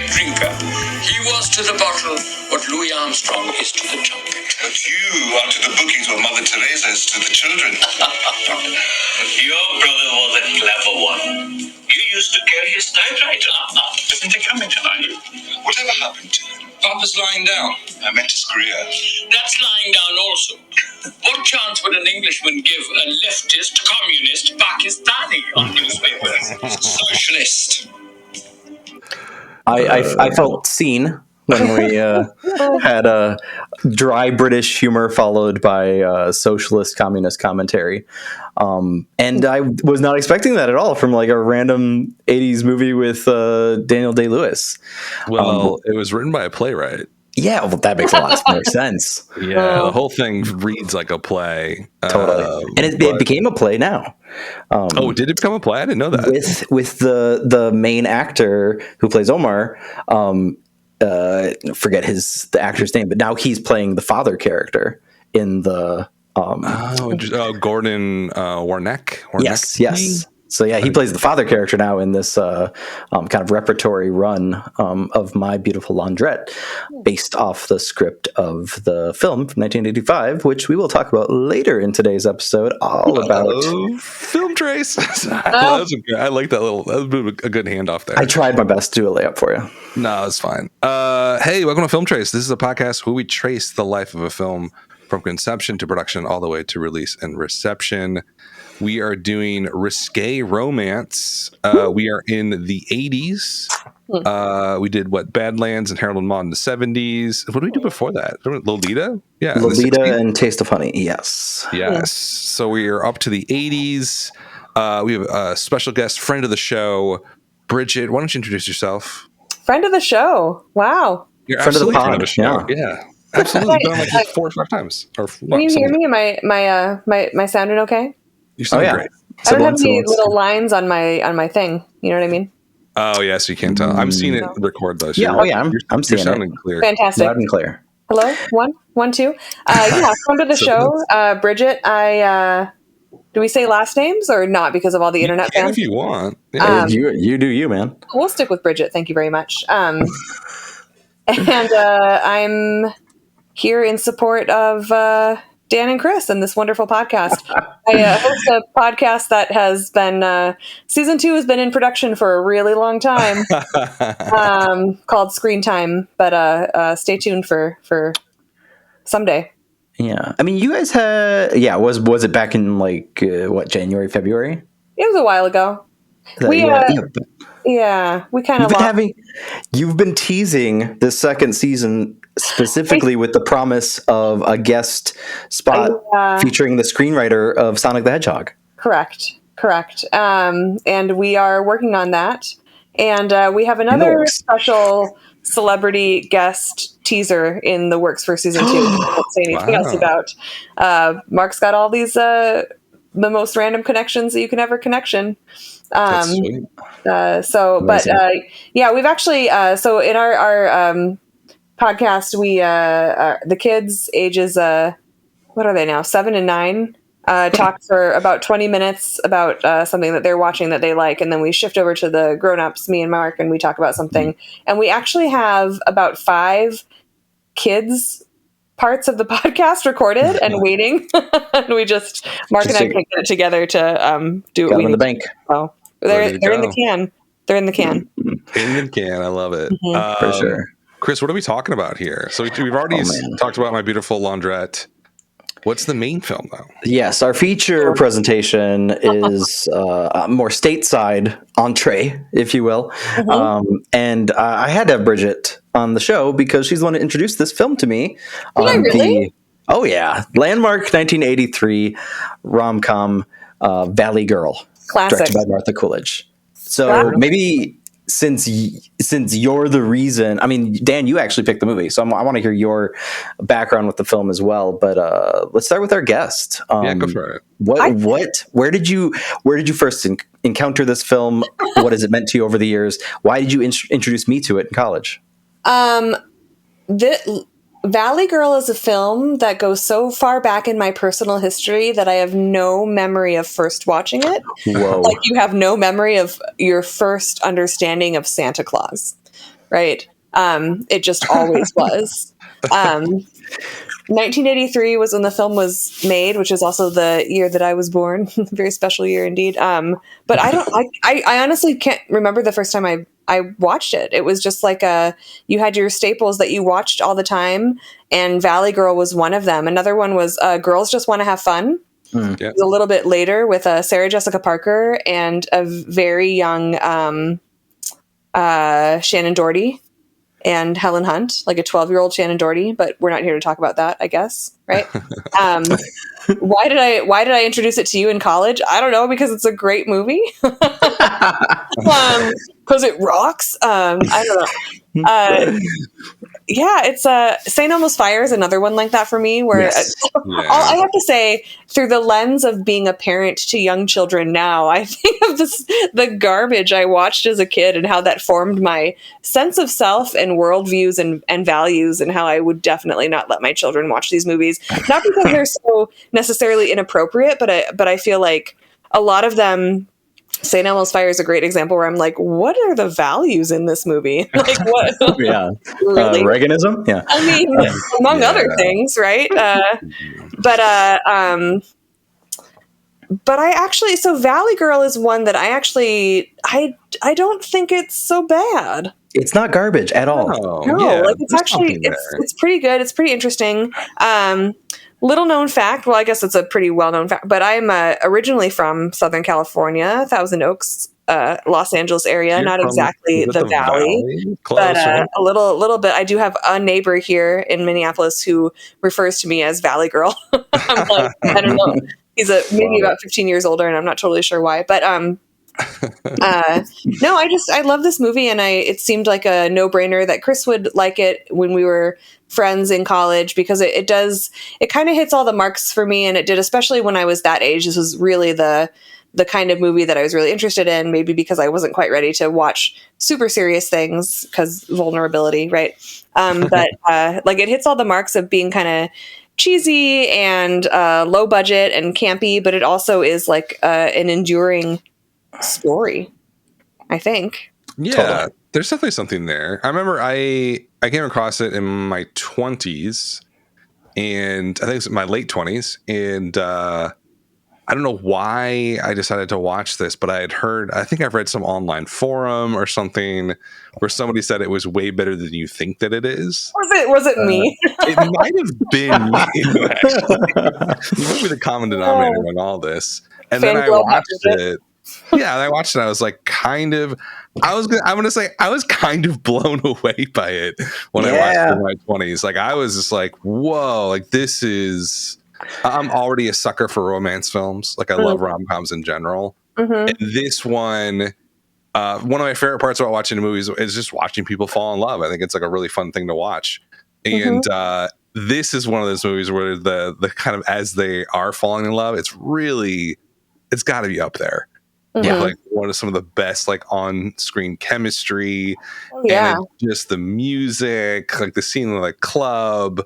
drinker. He was to the bottle what Louis Armstrong is to the chocolate. But you are to the bookings what Mother Teresa is to the children. Your brother was a clever one. You used to carry his typewriter. Isn't he coming tonight? Whatever happened to him? Papa's lying down. I meant his career. That's lying down also. What chance would an Englishman give a leftist, communist, Pakistani on newspapers? Socialist. I felt seen when we had a dry British humor followed by socialist communist commentary. And I was not expecting that at all from like a random 80s movie with Daniel Day-Lewis. Well, it was written by a playwright. Yeah, well, that makes a lot more sense. Yeah, the whole thing reads like a play. Totally. And it became a play now. Did it become a play? I didn't know that. With the main actor who plays Omar, forget the actor's name, but now he's playing the father character in the Gordon Warneck. Yes. So yeah, he plays the father character now in this kind of repertory run of My Beautiful Laundrette, based off the script of the film from 1985, which we will talk about later in today's episode. All about film trace. I like that little. That was a good handoff there. I tried my best to do a layup for you. No, it's fine. Hey, welcome to Film Trace. This is a podcast where we trace the life of a film from conception to production, all the way to release and reception. We are doing Risqué Romance. We are in the 80s. We did Badlands and Harold and Maude in the 70s. What did we do before that? Lolita? Yeah. Lolita and Taste of Honey. Yes. So we are up to the 80s. We have a special guest, friend of the show, Bridget. Why don't you introduce yourself? Friend of the show. Wow. You're friend of the friend pod. of the show. Yeah. Absolutely. You've done like 4 or 5 times. Can you hear me? Am my sounding okay? You sound great. I don't have any little lines on my thing. You know what I mean? Oh, yes, you can tell. I'm seeing it record though. So I'm seeing sounding it. Clear. Fantastic. Loud and clear. Hello? 1, 2. Friend of the show. Bridget, do we say last names or not because of all the internet fans? If you want. Yeah. You do you, man. We'll stick with Bridget. Thank you very much. And I'm here in support of Dan and Chris and this wonderful podcast. I host a podcast that has been, season 2 has been in production for a really long time, called Screen Time, but stay tuned for someday. Yeah. I mean, you guys had, was it back in like, January, February? It was a while ago. We kind of you've been teasing this second season specifically with the promise of a guest spot featuring the screenwriter of Sonic the Hedgehog. Correct. And we are working on that. And we have another special celebrity guest teaser in the works for season 2. I won't say anything else about. Mark's got all these the most random connections that you can ever connection. We've actually so in our podcast we the kids ages what are they now, 7 and 9, talk for about 20 minutes about something that they're watching that they like, and then we shift over to the grown-ups, me and Mark, and we talk about something. And we actually have about 5 kids parts of the podcast recorded and waiting. And Mark and I can't get it together to do what we need in the bank. So they're in the can. They're in the can. In the can. I love it. For sure. Chris, what are we talking about here? So we've already talked about My Beautiful Laundrette. What's the main film, though? Yes, our feature presentation is a more stateside entree, if you will. And I had to have Bridget on the show because she's the one who introduced this film to me. Really? Landmark 1983 rom-com Valley Girl. Classic. Directed by Martha Coolidge. So maybe since you're the reason, I mean, Dan, you actually picked the movie, so I want to hear your background with the film as well. But let's start with our guest. Go for it. Where did you first encounter this film? What has it meant to you over the years? Why did you introduce me to it in college? Valley Girl is a film that goes so far back in my personal history that I have no memory of first watching it. Whoa. Like you have no memory of your first understanding of Santa Claus. right? It just always was. 1983 was when the film was made, which is also the year that I was born. Very special year indeed. But I honestly can't remember the first time I watched it. It was just like you had your staples that you watched all the time, and Valley Girl was one of them. Another one was Girls Just Want to Have Fun. Yeah. It was a little bit later with Sarah Jessica Parker and a very young Shannon Doherty and Helen Hunt, like a 12-year-old Shannon Doherty, but we're not here to talk about that, I guess, right? Why did I introduce it to you in college? I don't know, because it's a great movie. Because it rocks. I don't know. Yeah, it's St. Elmo's Fire is another one like that for me, where Yes. I have to say, through the lens of being a parent to young children now, I think of the garbage I watched as a kid and how that formed my sense of self and worldviews and values, and how I would definitely not let my children watch these movies. Not because they're so necessarily inappropriate, but I feel like a lot of them. St. Elmo's Fire is a great example where I'm like, what are the values in this movie? Like, what? Yeah. Really? Reaganism? Yeah. I mean, among other things, right? But I actually, so Valley Girl is one that I don't think it's so bad. It's not garbage at all. No, like it's actually, it's pretty good. It's pretty interesting. Little known fact, well, I guess it's a pretty well-known fact, but I'm originally from Southern California, Thousand Oaks, Los Angeles area, You're not from- exactly is it the valley, Close, but right? a little bit. I do have a neighbor here in Minneapolis who refers to me as Valley Girl. I'm like, I don't know. He's maybe about 15 years older, and I'm not totally sure why, but no, I love this movie, and it seemed like a no-brainer that Chris would like it when we were friends in college, because it kind of hits all the marks for me, and it did, especially when I was that age. This was really the kind of movie that I was really interested in, maybe because I wasn't quite ready to watch super serious things because vulnerability, right? But like it hits all the marks of being kind of cheesy and low budget and campy, but it also is like an enduring story, I think. Yeah, Totally. there's definitely something there. I remember I came across it in my 20s, and I think it's my late 20s, and I don't know why I decided to watch this, but I think I've read some online forum or something where somebody said it was way better than you think that it is. Was it me? It might have been you, actually. You might be the common denominator in all this. And then I watched it. Yeah, and I watched it. I was like, I'm gonna say I was kind of blown away by it when I watched it in my 20s. Like I was just like, whoa, like this is. I'm already a sucker for romance films. Like I love rom-coms in general. And this one of my favorite parts about watching the movies is just watching people fall in love. I think it's like a really fun thing to watch. And this is one of those movies where the kind of as they are falling in love, it's got to be up there. Yeah, like one of some of the best like on-screen chemistry. Oh, yeah, and just the music, like the scene in the club.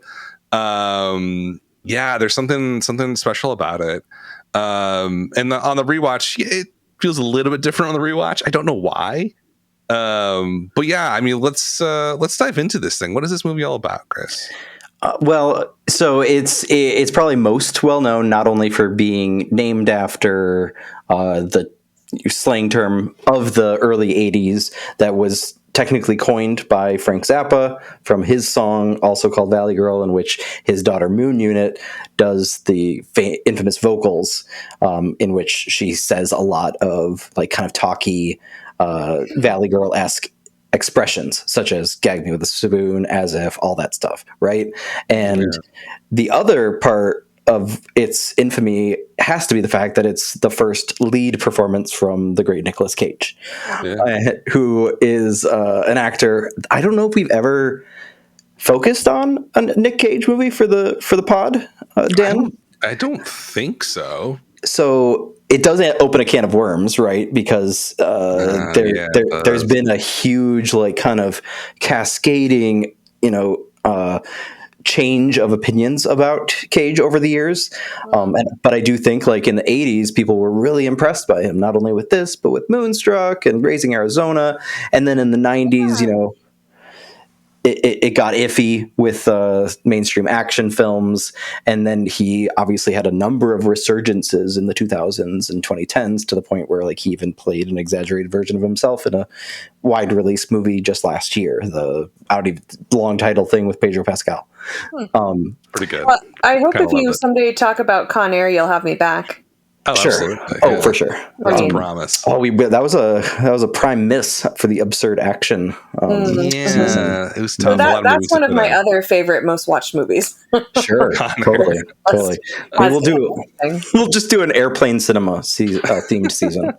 Yeah, there's something special about it. And on the rewatch, it feels a little bit different on the rewatch. I don't know why. But yeah, I mean, let's dive into this thing. What is this movie all about, Chris? Well, so it's probably most well known not only for being named after the slang term of the early 80s that was technically coined by Frank Zappa from his song, also called Valley Girl, in which his daughter Moon Unit does the infamous vocals, in which she says a lot of like kind of talky Valley Girl-esque expressions, such as gag me with a spoon, as if, all that stuff, right? And the other part of its infamy has to be the fact that it's the first lead performance from the great Nicolas Cage, who is an actor. I don't know if we've ever focused on a Nick Cage movie for the pod, Dan. I don't think so. So it doesn't open a can of worms, right? Because there's been a huge like kind of cascading, change of opinions about Cage over the years. But I do think like in the 80s, people were really impressed by him, not only with this, but with Moonstruck and Raising Arizona. And then in the 90s, it got iffy with mainstream action films, and then he obviously had a number of resurgences in the 2000s and 2010s to the point where like he even played an exaggerated version of himself in a wide release movie just last year, the long title thing with Pedro Pascal. Pretty good. Well, I hope Kinda if you loved it. someday talk about Con Air, you'll have me back. Oh, Sure. absolutely. Oh, for sure. That's a mean- promise. Oh, that was a prime miss for the absurd action. Yeah, it was So tough. A lot of that's movies one have of my that. other favorite, most watched movies. Sure, totally. I mean, we'll just do an airplane cinema themed season. Yeah.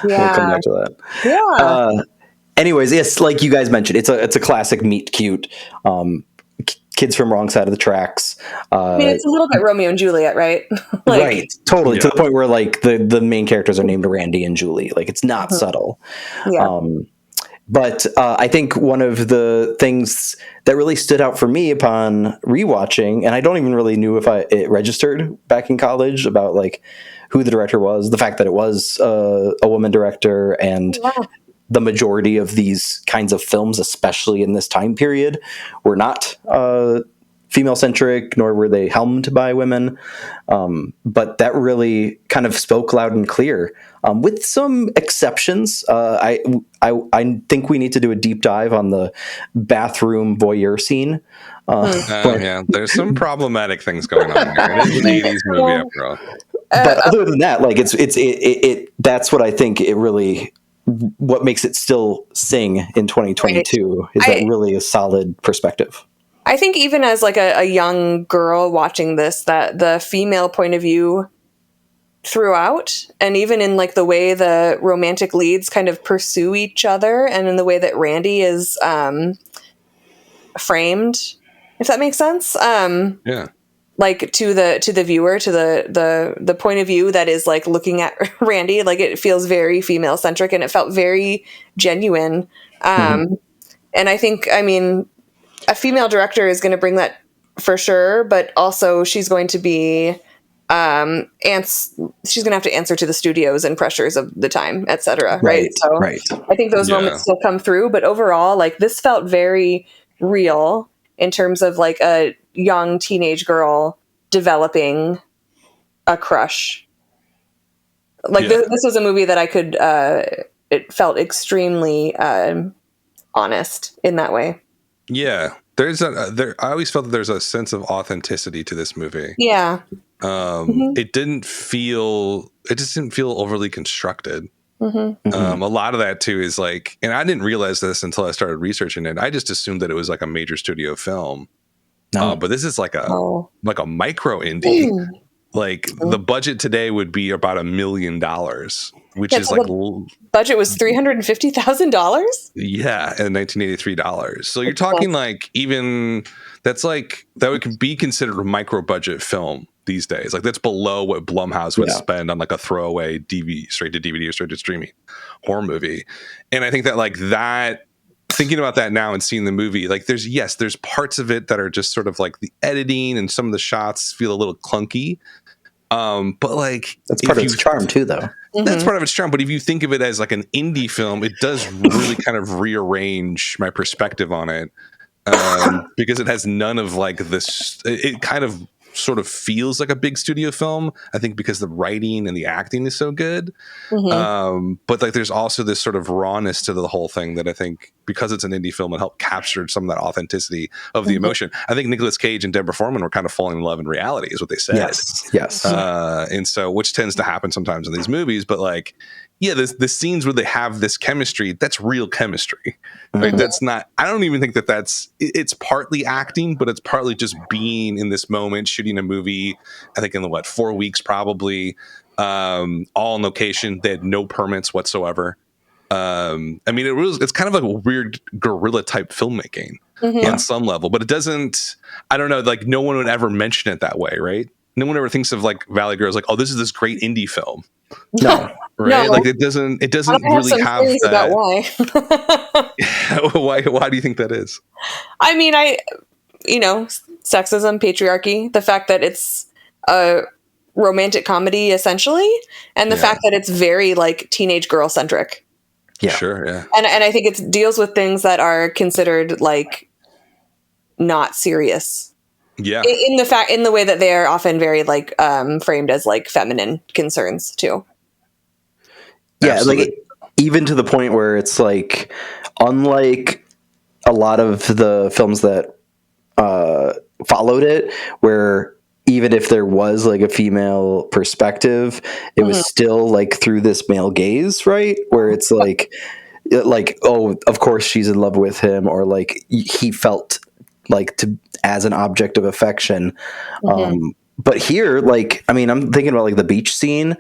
We'll come back to that. Yeah. Anyways, yes, like you guys mentioned, it's a classic meet cute. Kids from wrong side of the tracks. I mean, it's a little bit Romeo and Juliet, right? Right, totally. Yeah. To the point where like the main characters are named Randy and Julie. Like it's not subtle. Yeah. But I think one of the things that really stood out for me upon rewatching, and I don't even really knew if it registered back in college about like who the director was, the fact that it was a woman director, and the majority of these kinds of films, especially in this time period, were not female centric, nor were they helmed by women. But that really kind of spoke loud and clear, with some exceptions. I think we need to do a deep dive on the bathroom voyeur scene. Yeah, there's some problematic things going on here. It is an 80s movie after all. But other than that, like it that's what I think it really, what makes it still sing in 2022 is that really a solid perspective. I think even as like a young girl watching this, that the female point of view throughout, and even in like the way the romantic leads kind of pursue each other, and in the way that Randy is framed, if that makes sense. Yeah. Like to the viewer, to the point of view that is like looking at Randy, like it feels very female centric, and it felt very genuine. And I think, I mean, a female director is going to bring that for sure, but also she's going to be she's going to have to answer to the studios and pressures of the time, etc. Right. So right. I think those moments still come through, but overall, like this felt very real in terms of like a young teenage girl developing a crush. Like this was a movie that I could, it felt extremely honest in that way. Yeah. I always felt that there's a sense of authenticity to this movie. Yeah. It just didn't feel overly constructed. A lot of that too is like, and I didn't realize this until I started researching it. I just assumed that it was like a major studio film. But this is like a micro indie. Like the budget today would be about $1 million, which is like budget was $350,000. Yeah, in 1983 dollars. So you're talking like even that would be considered a micro budget film these days. Like that's below what Blumhouse would spend on like a throwaway DVD, straight to DVD or straight to streaming horror movie. And I think that like that, thinking about that now and seeing the movie, like there's parts of it that are just sort of like the editing and some of the shots feel a little clunky. But like that's part of its charm too, though. That's part of its charm. But if you think of it as like an indie film, it does really kind of rearrange my perspective on it, because it has none of like this. It kind of sort of feels like a big studio film, I think, because the writing and the acting is so good. But like there's also this sort of rawness to the whole thing that I think, because it's an indie film, it helped capture some of that authenticity of the emotion. I think Nicolas Cage and Deborah Foreman were kind of falling in love in reality, is what they said. Yes. And so, which tends to happen sometimes in these movies, but like, yeah, the scenes where they have this chemistry, that's real chemistry. Right? That's not, I don't even think it's partly acting, but it's partly just being in this moment, shooting a movie, I think in 4 weeks probably, all on location. They had no permits whatsoever. I mean, it's kind of like a weird guerrilla type filmmaking on some level, but it doesn't, I don't know, like no one would ever mention it that way, right? No one ever thinks of like Valley Girls like, oh, this is this great indie film. No. Right? No. Like it doesn't really have that. About why. Why do you think that is? I mean, sexism, patriarchy, the fact that it's a romantic comedy essentially, and the fact that it's very like teenage girl centric. Yeah. Sure, yeah. And I think it deals with things that are considered like not serious. Yeah. In the way that they are often very like framed as like feminine concerns too. Yeah, Absolutely. like even to the point where it's like, unlike a lot of the films that followed it, where even if there was like a female perspective, it was still like through this male gaze, right? Where it's like, oh, of course she's in love with him, or like he felt like to as an object of affection. But here, like, I mean, I'm thinking about like the beach scene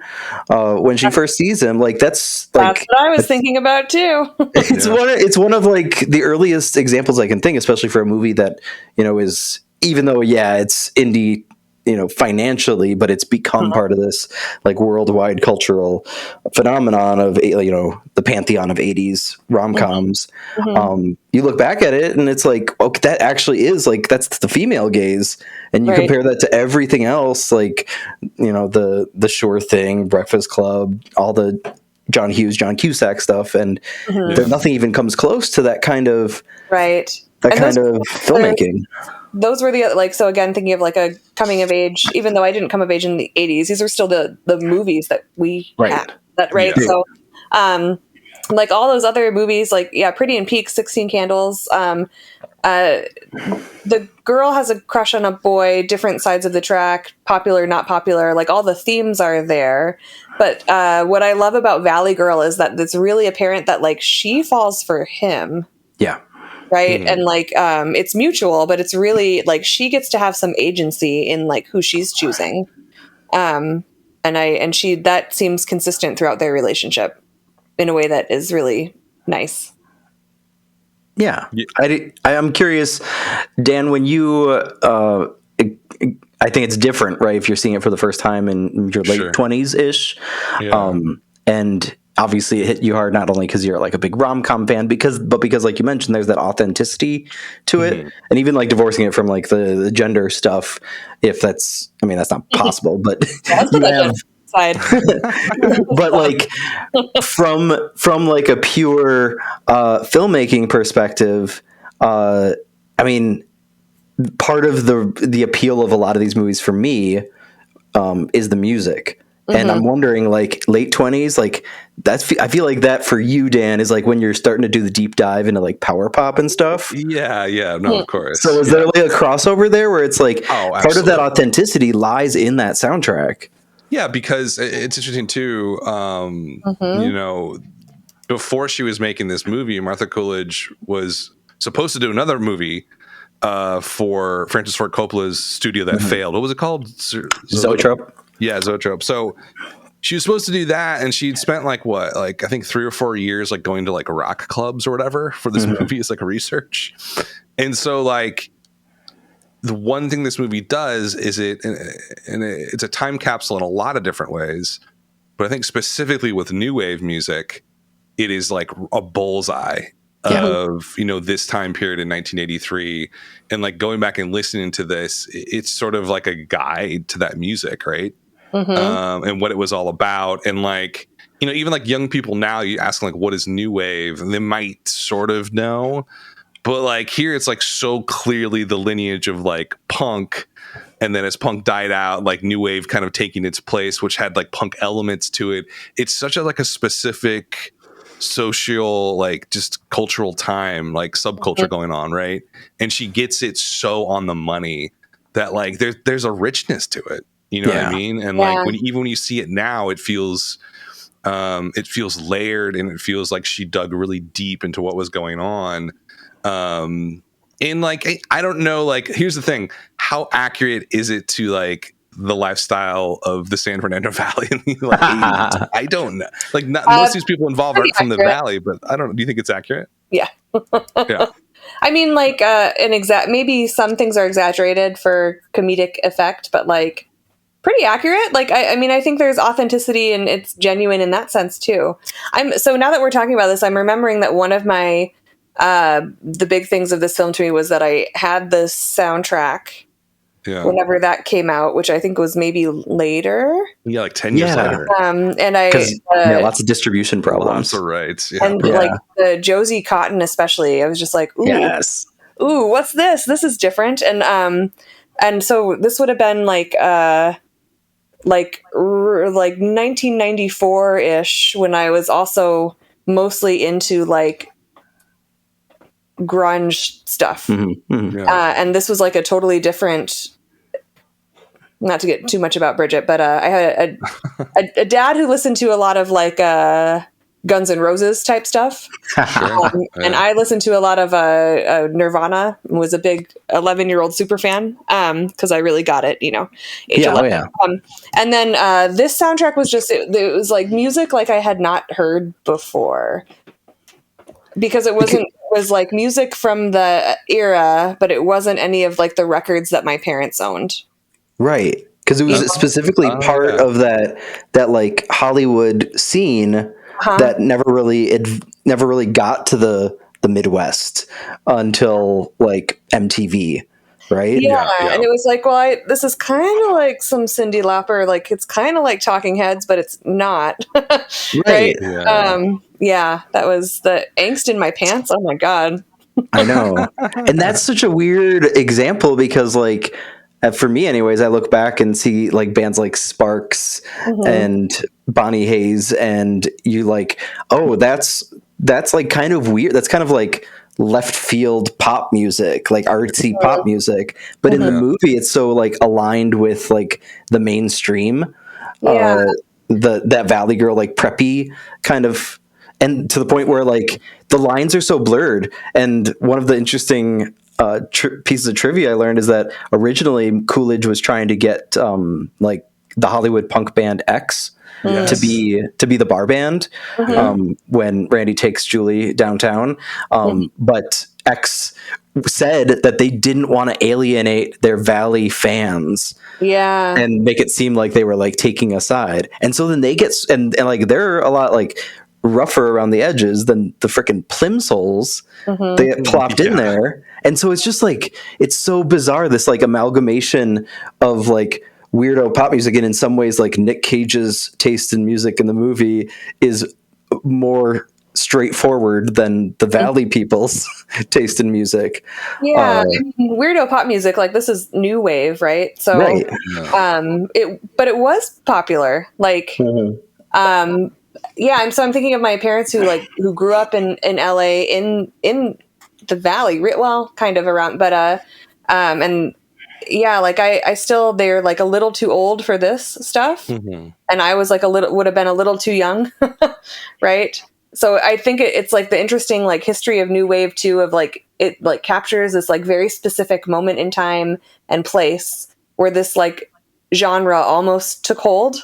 when she first sees him. Like, that's That's like what I was thinking about too. it's one of like the earliest examples I can think, especially for a movie that, you know, is, even though it's indie, you know, financially, but it's become part of this like worldwide cultural phenomenon of, you know, the pantheon of 80s rom-coms. You look back at it and it's like, okay, that actually is like, that's the female gaze, and you Right. compare that to everything else, like, you know, the Sure Thing, Breakfast Club, all the John Hughes, John Cusack stuff, and nothing even comes close to that kind of Right. that And kind of filmmaking. those were the, like, so again, thinking of like a coming of age, even though I didn't come of age in the 80s, these are still the movies that we Right. had. That, right. Yeah. So, like all those other movies, like, Pretty in Pink, 16 Candles, the girl has a crush on a boy, different sides of the track, popular, not popular, like all the themes are there. But what I love about Valley Girl is that it's really apparent that like she falls for him. Yeah. Right. And like, it's mutual, but it's really like she gets to have some agency in like who she's choosing. And that seems consistent throughout their relationship in a way that is really nice. Yeah. I'm curious, Dan, when you, I think it's different, right? If you're seeing it for the first time in your late 20s ish. Yeah. And obviously it hit you hard, not only because you're like a big rom-com fan, but because like you mentioned, there's that authenticity to it. And even like divorcing it from like the gender stuff, if that's, I mean, that's not possible, but you have, side. but like from like a pure filmmaking perspective, I mean, part of the appeal of a lot of these movies for me is the music. And I'm wondering, like, late 20s, like, I feel like that for you, Dan, is like when you're starting to do the deep dive into like power pop and stuff. Yeah, no, of course. So is there like a crossover there where it's like part of that absolutely. authenticity lies in that soundtrack? Yeah, because it's interesting too. You know, before she was making this movie, Martha Coolidge was supposed to do another movie for Francis Ford Coppola's studio that failed. What was it called? Zoetrope. Yeah, Zoetrope. So she was supposed to do that, and she'd spent like I think 3 or 4 years like going to like rock clubs or whatever for this movie as like a research. And so like the one thing this movie does is it's a time capsule in a lot of different ways, but I think specifically with new wave music, it is like a bullseye of, you know, this time period in 1983. And like going back and listening to this, it's sort of like a guide to that music, right? And what it was all about. And like, you know, even like young people now, you ask them like, what is new wave? And they might sort of know, but like here it's like so clearly the lineage of like punk. And then as punk died out, like new wave kind of taking its place, which had like punk elements to it. It's such a like a specific social, like just cultural time, like subculture going on, right? And she gets it so on the money that like there's a richness to it. You know what I mean? And like when you see it now, it feels layered, and it feels like she dug really deep into what was going on. And like I don't know, like here's the thing: how accurate is it to like the lifestyle of the San Fernando Valley in the like 80s? I don't know. Like most of these people involved aren't from the Valley, but I don't know. Do you think it's accurate? Yeah. Yeah. I mean, like maybe some things are exaggerated for comedic effect, but like pretty accurate. Like, I mean, I think there's authenticity and it's genuine in that sense too. So now that we're talking about this, I'm remembering that one of my, the big things of this film to me was that I had the soundtrack whenever that came out, which I think was maybe later. Yeah, like 10 years later. And I, lots of distribution problems. Lots of rights. And like the Josie Cotton, especially, I was just like, ooh. Yes. ooh, what's this? This is different. And so this would have been like 1994-ish, when I was also mostly into like grunge stuff. Yeah. And this was like a totally different, not to get too much about Bridget, but I had a dad who listened to a lot of like Guns N' Roses type stuff. And I listened to a lot of Nirvana, and was a big 11-year-old super fan, because I really got it, age 11. And then this soundtrack was just, it was like music like I had not heard before, because it was like music from the era, but it wasn't any of like the records that my parents owned. Right. Because it was specifically part of that like Hollywood scene that never really got to the Midwest until like MTV, right? Yeah. And it was like, well, this is kind of like some Cyndi Lauper, like it's kind of like Talking Heads, but it's not. Right. Yeah. That was the angst in my pants. Oh my God. I know. And that's such a weird example, because like, for me anyways, I look back and see like bands like Sparks and Bonnie Hayes, and you like, oh, that's like kind of weird. That's kind of like left field pop music, like artsy pop music. But in the movie, it's so like aligned with like the mainstream, that Valley Girl, like preppy kind of, and to the point where like the lines are so blurred. And one of the interesting pieces of trivia I learned is that originally Coolidge was trying to get like the Hollywood punk band X to be the bar band when Randy takes Julie downtown, but X said that they didn't want to alienate their Valley fans and make it seem like they were like taking a side. And so then they get and like they're a lot like rougher around the edges than the freaking Plimsolls they get plopped in there. And so it's just like, it's so bizarre, this like amalgamation of like weirdo pop music. And in some ways, like Nick Cage's taste in music in the movie is more straightforward than the Valley people's taste in music. Weirdo pop music, like this is new wave, right? So but it was popular, like I'm thinking of my parents who grew up in LA, in the Valley, well, kind of around, but and like I still, they're like a little too old for this stuff, and I was like would have been a little too young, right? So I think it's like the interesting like history of new wave too, of like it like captures this like very specific moment in time and place where this like genre almost took hold.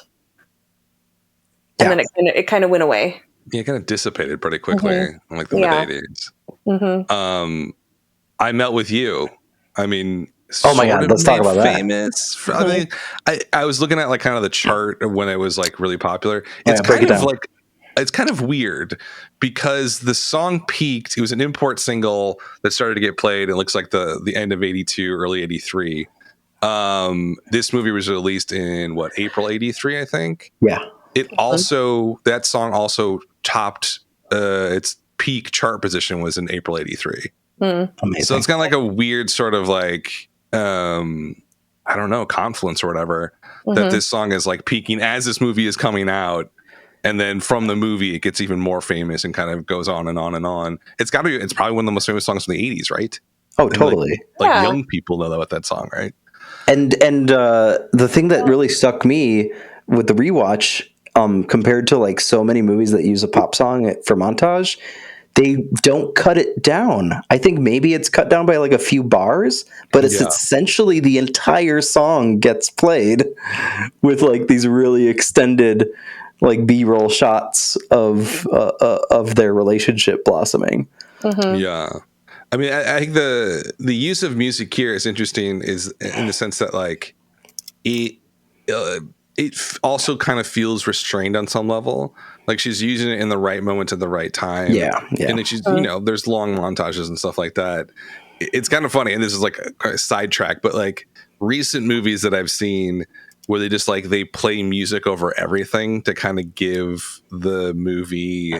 And then it kind of went away. Yeah, it kind of dissipated pretty quickly in like the mid-'80s. I Melt With You. I mean, oh my God, let's talk about famous. I mean, I was looking at like kind of the chart when it was like really popular. It's it's kind of weird because the song peaked. It was an import single that started to get played. It looks like the end of 82, early 83. This movie was released in April 83, I think. Yeah. It also, that song also topped its peak chart position was in April 83. So it's kind of like a weird sort of like, I don't know, confluence or whatever, that this song is like peaking as this movie is coming out. And then from the movie, it gets even more famous and kind of goes on and on and on. It's probably one of the most famous songs from the 80s, right? Oh, totally. Like young people know about that song, right? And the thing that really stuck me with the rewatch, compared to like so many movies that use a pop song for montage, they don't cut it down. I think maybe it's cut down by like a few bars, but it's essentially the entire song gets played with like these really extended like B-roll shots of their relationship blossoming. Yeah. I mean, I think the use of music here is interesting, is in the sense that like it also kind of feels restrained on some level. Like she's using it in the right moment at the right time. Yeah. And then she's, there's long montages and stuff like that. It's kind of funny. And this is like a sidetrack, but like recent movies that I've seen where they just like, they play music over everything to kind of give the movie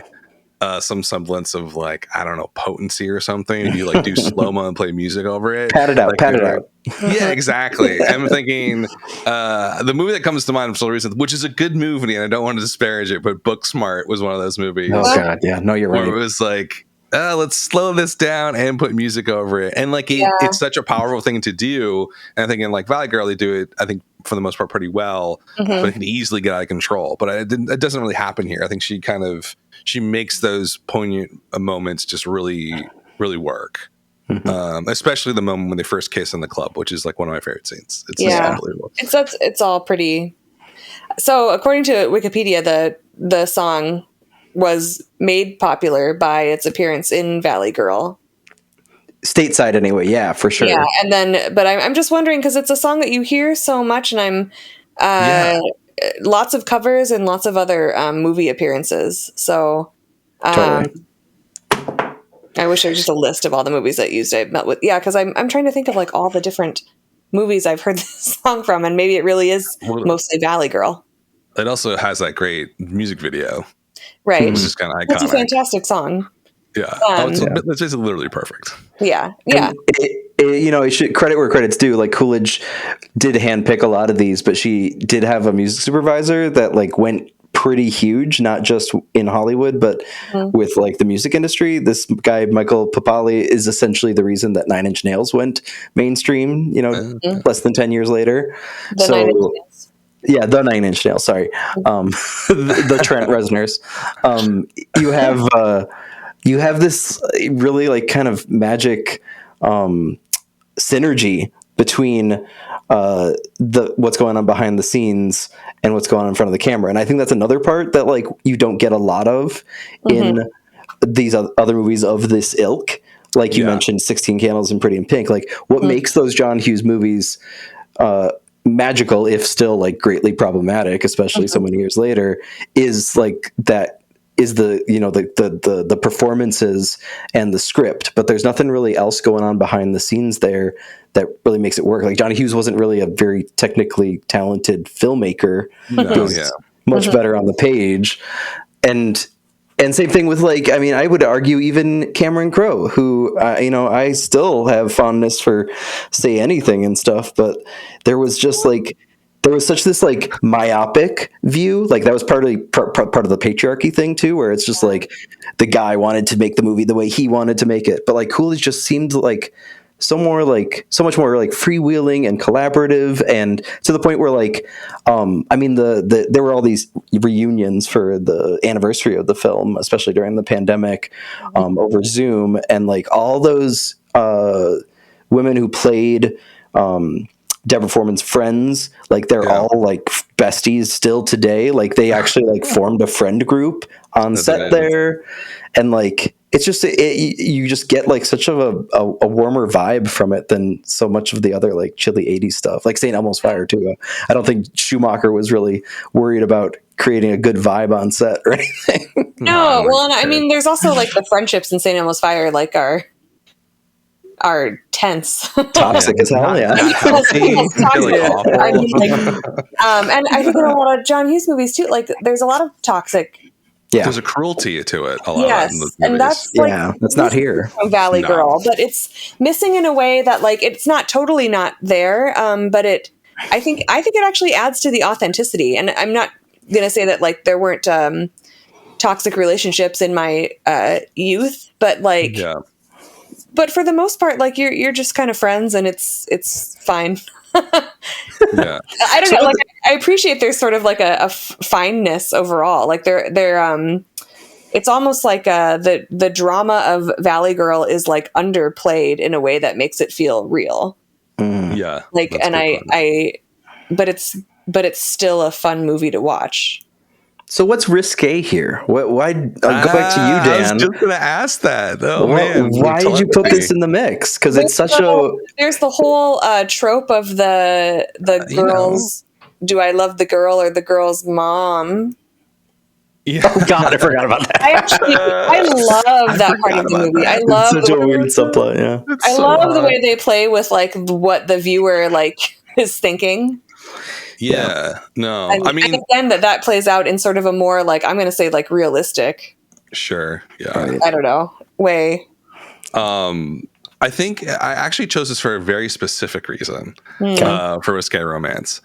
some semblance of like, I don't know, potency or something. If you like do slow-mo and play music over it. Pat it out, like, pat it out. Yeah, exactly. I'm thinking the movie that comes to mind for some reason, which is a good movie, and I don't want to disparage it, but Booksmart was one of those movies. Oh God, yeah, no, you're where right. it was like, let's slow this down and put music over it. And like it's such a powerful thing to do. And I think in like Valley Girl, they do it, I think, for the most part pretty well, but it can easily get out of control. But it doesn't really happen here. I think she makes those poignant moments just really, really work. Especially the moment when they first kiss in the club, which is like one of my favorite scenes. It's just unbelievable. It's all pretty. So according to Wikipedia, the song was made popular by its appearance in Valley Girl. Stateside anyway, yeah, for sure. Yeah, and then, but I'm just wondering, because it's a song that you hear so much, and lots of covers and lots of other movie appearances. So Totally. I wish there was just a list of all the movies that used it. But yeah, because I'm trying to think of like all the different movies I've heard this song from, and maybe it really is mostly Valley Girl. It also has that great music video, right? which is kind of iconic. It's a fantastic song. Yeah, it's just literally perfect. Yeah. It should credit where credit's due. Like Coolidge did handpick a lot of these, but she did have a music supervisor that like went pretty huge, not just in Hollywood, but with like the music industry. This guy, Michael Papali, is essentially the reason that 9 Inch Nails went mainstream, less than 10 years later. The 9 Inch Nails. Yeah, the 9 Inch Nails, sorry. The Trent Reznors. You have this really like kind of magic synergy between what's going on behind the scenes and what's going on in front of the camera. And I think that's another part that like you don't get a lot of in these other movies of this ilk. Like you mentioned 16 Candles and Pretty in Pink. Like what makes those John Hughes movies magical, if still like greatly problematic, especially so many years later, is like that is the performances and the script, but there's nothing really else going on behind the scenes there that really makes it work. Like Johnny Hughes wasn't really a very technically talented filmmaker. Much better on the page. And same thing with like, I mean, I would argue even Cameron Crowe, who, I still have fondness for Say Anything and stuff, but there was just like, there was such this like myopic view. Like that was part of the patriarchy thing too, where it's just like the guy wanted to make the movie the way he wanted to make it. But like Coolidge just seemed like so much more like freewheeling and collaborative, and to the point where like, there were all these reunions for the anniversary of the film, especially during the pandemic, over Zoom, and like all those women who played Deborah Foreman's friends, like they're all like besties still today. Like they actually like formed a friend group on set there, and like it's just you just get like such of a warmer vibe from it than so much of the other like chilly 80s stuff, like St. Elmo's Fire too. I don't think Schumacher was really worried about creating a good vibe on set or anything. No, well, and I mean, there's also like the friendships in St. Elmo's Fire, like are tense, toxic as hell. Yeah, I mean, like, and I think in a lot of John Hughes movies too, like there's a lot of toxic. Yeah, there's a cruelty to it. A lot. Yes, and that's like that's not here. Valley Girl, but it's missing in a way that like it's not totally not there. But I think it actually adds to the authenticity. And I'm not gonna say that like there weren't toxic relationships in my youth, but like. Yeah. But for the most part, like you're just kind of friends, and it's fine. Yeah, I don't know. Like I appreciate there's sort of like a fineness overall. Like they're it's almost like the drama of Valley Girl is like underplayed in a way that makes it feel real. Yeah, like, and but it's still a fun movie to watch. So what's risque here? Why? I'll go back to you, Dan. I was just going to ask that. Oh man, why did you put this in the mix? Because it's such There's the whole trope of the girls. Do I love the girl or the girl's mom? Yeah. Oh God, I forgot about that. I love that part of the movie. I love such a weird subplot. Yeah, I love the way they play with like what the viewer like is thinking. Yeah, no, I mean, and again, that plays out in sort of a more like I'm going to say like realistic Sure. Yeah. I don't know. Way. I think I actually chose this for a very specific reason for Risque Romance.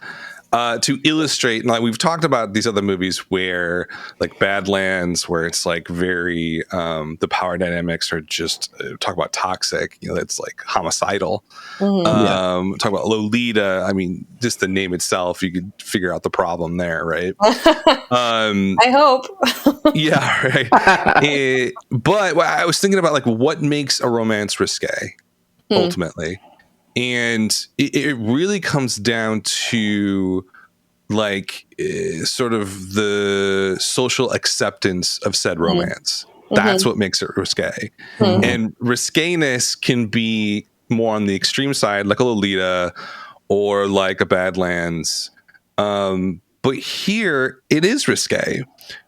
To illustrate, like we've talked about these other movies where, like Badlands, where it's like very the power dynamics are just talk about toxic. You know, it's like homicidal. Talk about Lolita. I mean, just the name itself, you could figure out the problem there, right? I hope. Yeah, right. But I was thinking about like what makes a romance risque ultimately. And it really comes down to like sort of the social acceptance of said romance. That's what makes it risque. And risqueness can be more on the extreme side, like a Lolita or like a Badlands. But here it is risque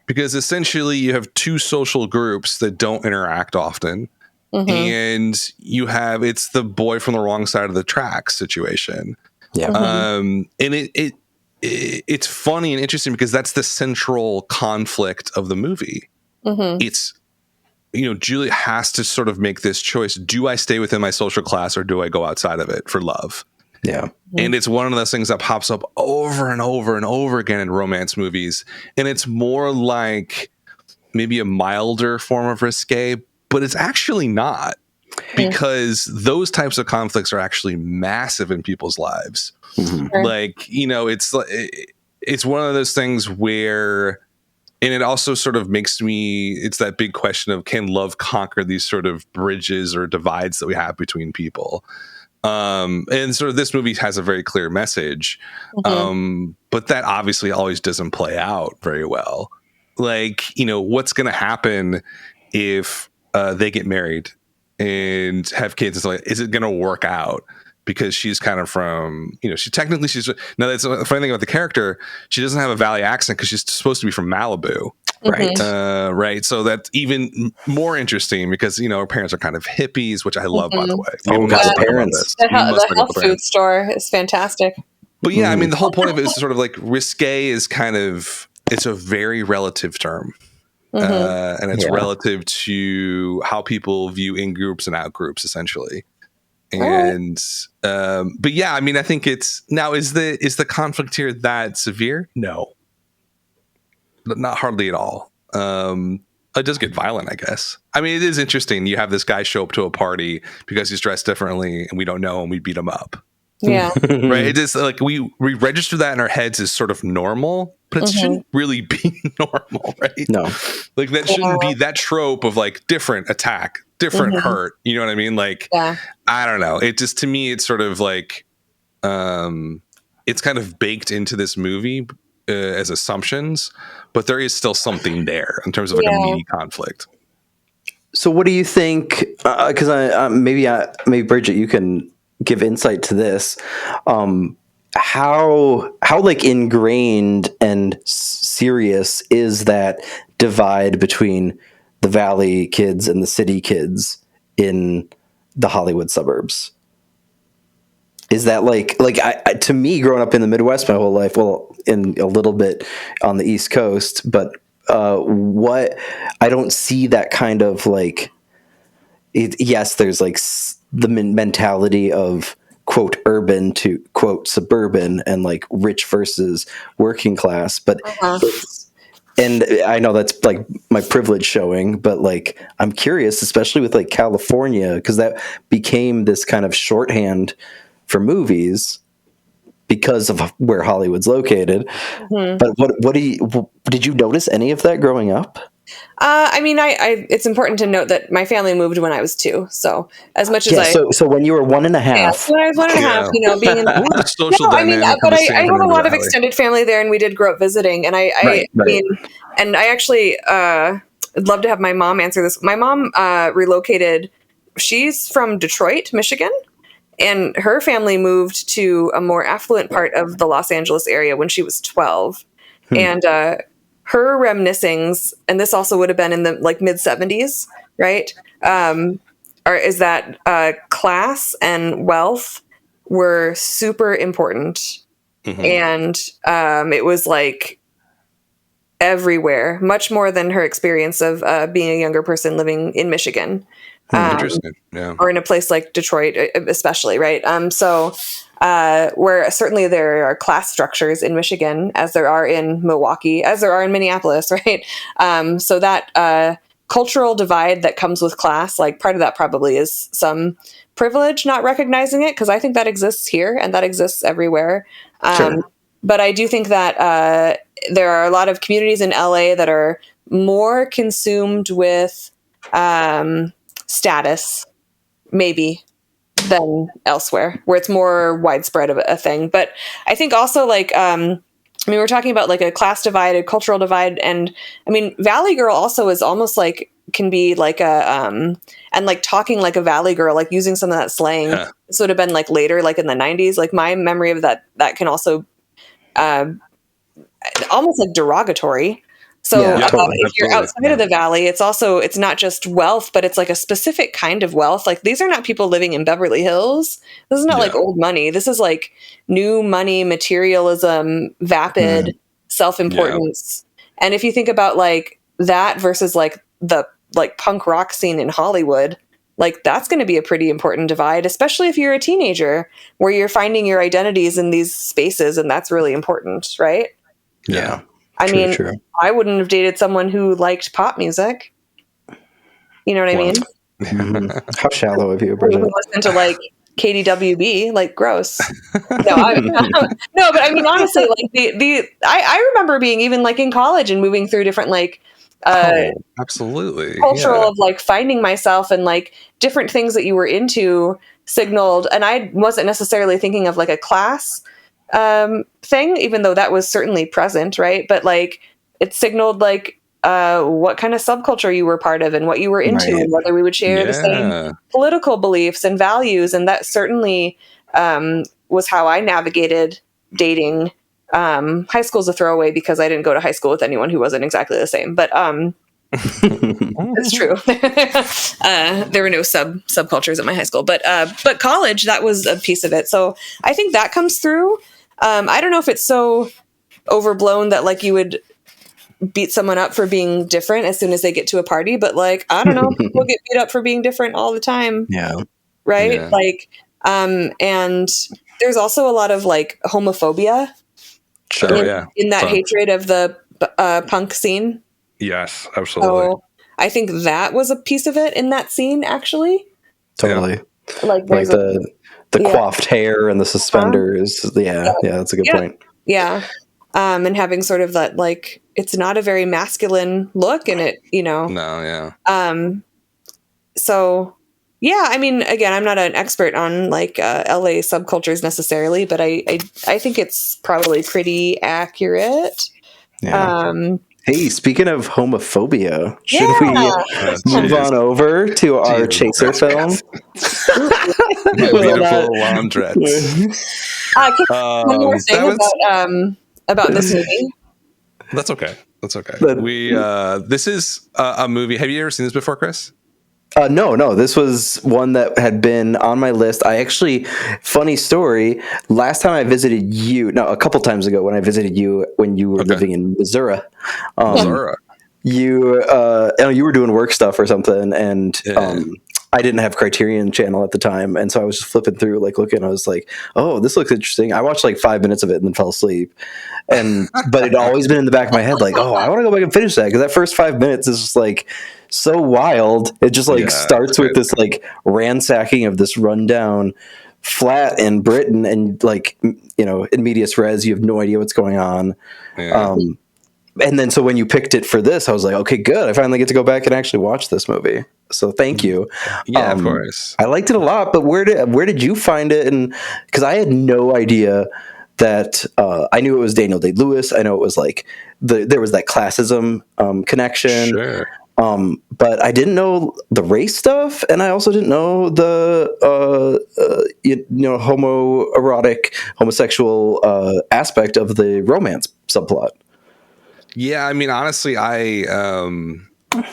because essentially you have two social groups that don't interact often. And you have it's the boy from the wrong side of the tracks situation. And it's funny and interesting because that's the central conflict of the movie. It's, you know, Juliet has to sort of make this choice. Do I stay within my social class or do I go outside of it for love? Yeah. And it's one of those things that pops up over and over and over again in romance movies. And it's more like maybe a milder form of risque, but it's actually not, because those types of conflicts are actually massive in people's lives. Like, you know, it's one of those things where, and it also sort of makes me, it's that big question of, can love conquer these sort of bridges or divides that we have between people? And sort of this movie has a very clear message, but that obviously always doesn't play out very well. Like, you know, what's going to happen if they get married and have kids and stuff like, is it going to work out? Because she's kind of from, you know, she's now that's the funny thing about the character. She doesn't have a Valley accent because she's supposed to be from Malibu. Right. Right. So that's even more interesting because, you know, her parents are kind of hippies, which I love, by the way. Oh, God, the parents. The health food store is fantastic. But yeah, I mean, the whole point of it is sort of like risque is kind of, it's a very relative term. And it's relative to how people view in groups and out groups, essentially. And but yeah, I mean, I think it's now is the conflict here that severe? No, not hardly at all. It does get violent, I guess. I mean, it is interesting. You have this guy show up to a party because he's dressed differently, and we don't know, and we beat him up. Yeah, right. It is like we register that in our heads as sort of normal, but it shouldn't really be normal, right? No, like that shouldn't be that trope of like different attack, different hurt. You know what I mean? Like, I don't know. It just, to me, it's sort of like, it's kind of baked into this movie as assumptions, but there is still something there in terms of like a meaty conflict. So what do you think? Because maybe Bridget, you can give insight to this. How like ingrained and serious is that divide between the Valley kids and the city kids in the Hollywood suburbs? Is that like I to me, growing up in the Midwest my whole life, well, in a little bit on the East Coast, but what I don't see that kind of like. Yes, there's like the mentality of quote urban to quote suburban and like rich versus working class, but and I know that's like my privilege showing, but like I'm curious, especially with like California, because that became this kind of shorthand for movies because of where Hollywood's located. But did you notice any of that growing up? I mean, I it's important to note that my family moved when I was 2. So as much as so when you were 1.5, when I was 1.5, you know, being in the social dynamic. But I have a lot of extended family there, and we did grow up visiting. And I mean, and I actually would love to have my mom answer this. My mom relocated. She's from Detroit, Michigan, and her family moved to a more affluent part of the Los Angeles area when she was 12, and her reminiscings, and this also would have been in the like mid 70s, right? Is that class and wealth were super important, and it was like everywhere, much more than her experience of being a younger person living in Michigan. Interesting. Yeah. Or in a place like Detroit, especially, right? Where certainly there are class structures in Michigan, as there are in Milwaukee, as there are in Minneapolis, right? So that cultural divide that comes with class, like part of that probably is some privilege, not recognizing it, because I think that exists here and that exists everywhere. Sure. But I do think that there are a lot of communities in LA that are more consumed with status, maybe, than elsewhere, where it's more widespread of a thing. But I think also, like, we're talking about like a class divide, a cultural divide, and I mean, Valley Girl also is almost like can be like a and like talking like a Valley Girl, like using some of that slang. Yeah. This would have been like later, like in the 90s. Like my memory of that can also almost like derogatory. So Yeah, totally. if you're Absolutely. outside of the valley, it's not just wealth, but it's like a specific kind of wealth. Like these are not people living in Beverly Hills. This is not like old money. This is like new money, materialism, vapid self-importance. And if you think about like that versus like the like punk rock scene in Hollywood, like that's going to be a pretty important divide, especially if you're a teenager where you're finding your identities in these spaces, and that's really important, right? Yeah. I True, mean, true. I wouldn't have dated someone who liked pop music. You know what I mean? How shallow of you, Who Bridget. listened to like KDWB, like gross. No, but I mean, honestly, like I remember being even like in college and moving through different like Absolutely. cultural Yeah. of like finding myself and like different things that you were into signaled, and I wasn't necessarily thinking of like a class thing, even though that was certainly present, right? But like it signaled like what kind of subculture you were part of and what you were into, Right. and whether we would share the same political beliefs and values. And that certainly was how I navigated dating. High school's a throwaway because I didn't go to high school with anyone who wasn't exactly the same, but it's true. There were no subcultures at my high school, but college, that was a piece of it. So I think that comes through. I don't know if it's so overblown that like you would beat someone up for being different as soon as they get to a party, but like, I don't know, people get beat up for being different all the time. Yeah. Right. Yeah. Like, and there's also a lot of like homophobia in that hatred of the punk scene. Yes, absolutely. So I think that was a piece of it in that scene, actually. Totally. Like, Like there's the coiffed hair and the suspenders. Yeah, that's a good point. Yeah. And having sort of that, like, it's not a very masculine look, and it, No, yeah. So yeah, I mean, again, I'm not an expert on like LA subcultures necessarily, but I think it's probably pretty accurate. Yeah. Hey, speaking of homophobia, should we move on over to our chaser film? My Beautiful Laundrette. One more thing about this movie. That's okay. That's okay. This is a movie. Have you ever seen this before, Chris? No. This was one that had been on my list. I actually, funny story, last time I visited you, a couple times ago when I visited you when you were living in Missouri. You were doing work stuff or something, and I didn't have Criterion Channel at the time, and so I was just flipping through, like looking. I was like, "Oh, this looks interesting." I watched like 5 minutes of it and then fell asleep. But it'd always been in the back of my head, like, "Oh, I want to go back and finish that," because that first 5 minutes is just like so wild. It just like starts with this like ransacking of this rundown flat in Britain, and like in medias res, you have no idea what's going on. Yeah. And then so when you picked it for this, I was like, okay, good. I finally get to go back and actually watch this movie. So thank you. Yeah, of course. I liked it a lot, but where did you find it? And because I had no idea that I knew it was Daniel Day-Lewis. I know it was like there was that classism connection. Sure. But I didn't know the race stuff, and I also didn't know the homoerotic, homosexual aspect of the romance subplot. Yeah, I mean, honestly, I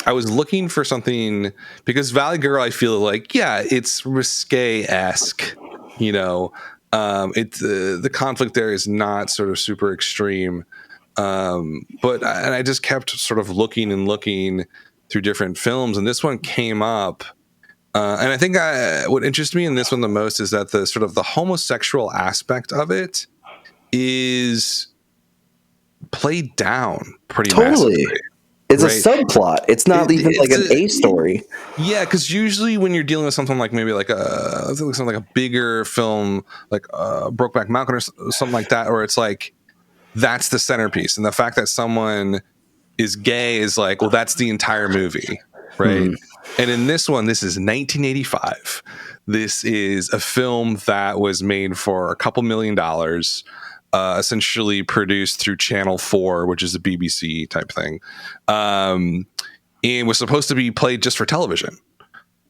was looking for something because Valley Girl, I feel like, it's Risqué-esque, the conflict there is not sort of super extreme. And I just kept sort of looking and looking through different films, and this one came up. And I think what interests me in this one the most is that the sort of the homosexual aspect of it is played down pretty massively. It's right? a subplot. It's not even like an A story. Yeah, because usually when you're dealing with something like maybe like something like a bigger film, like Brokeback Mountain or something like that, or it's like that's the centerpiece, and the fact that someone is gay is like, well, that's the entire movie, right? And in this one, this is 1985. This is a film that was made for a couple $1 million, essentially produced through Channel 4, which is a BBC type thing, and was supposed to be played just for television.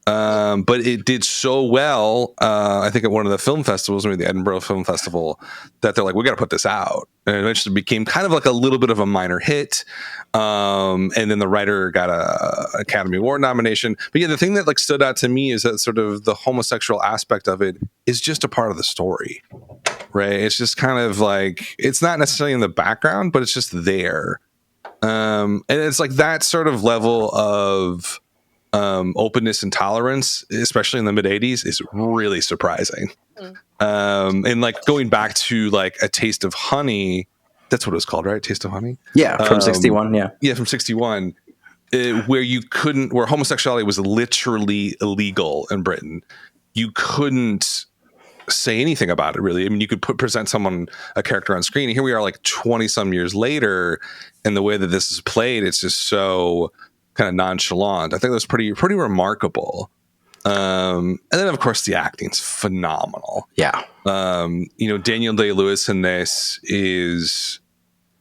But it did so well, I think at one of the film festivals, maybe the Edinburgh Film Festival, that they're like, we got to put this out. And it eventually became kind of like a little bit of a minor hit. And then the writer got a Academy Award nomination. But yeah, the thing that like stood out to me is that sort of the homosexual aspect of it is just a part of the story, right? It's just kind of like, it's not necessarily in the background, but it's just there. And it's like that sort of level of openness and tolerance, especially in the mid 80s, is really surprising. And like going back to like A Taste of Honey, that's what it was called, right? Taste of Honey? Yeah, from 61. Yeah, from 61, where homosexuality was literally illegal in Britain. You couldn't say anything about it, really. I mean, you could present a character on screen, and here we are like 20 some years later, and the way that this is played, it's just so kind of nonchalant. I think that was pretty remarkable. And then of course the acting's phenomenal. Yeah. Daniel Day-Lewis in this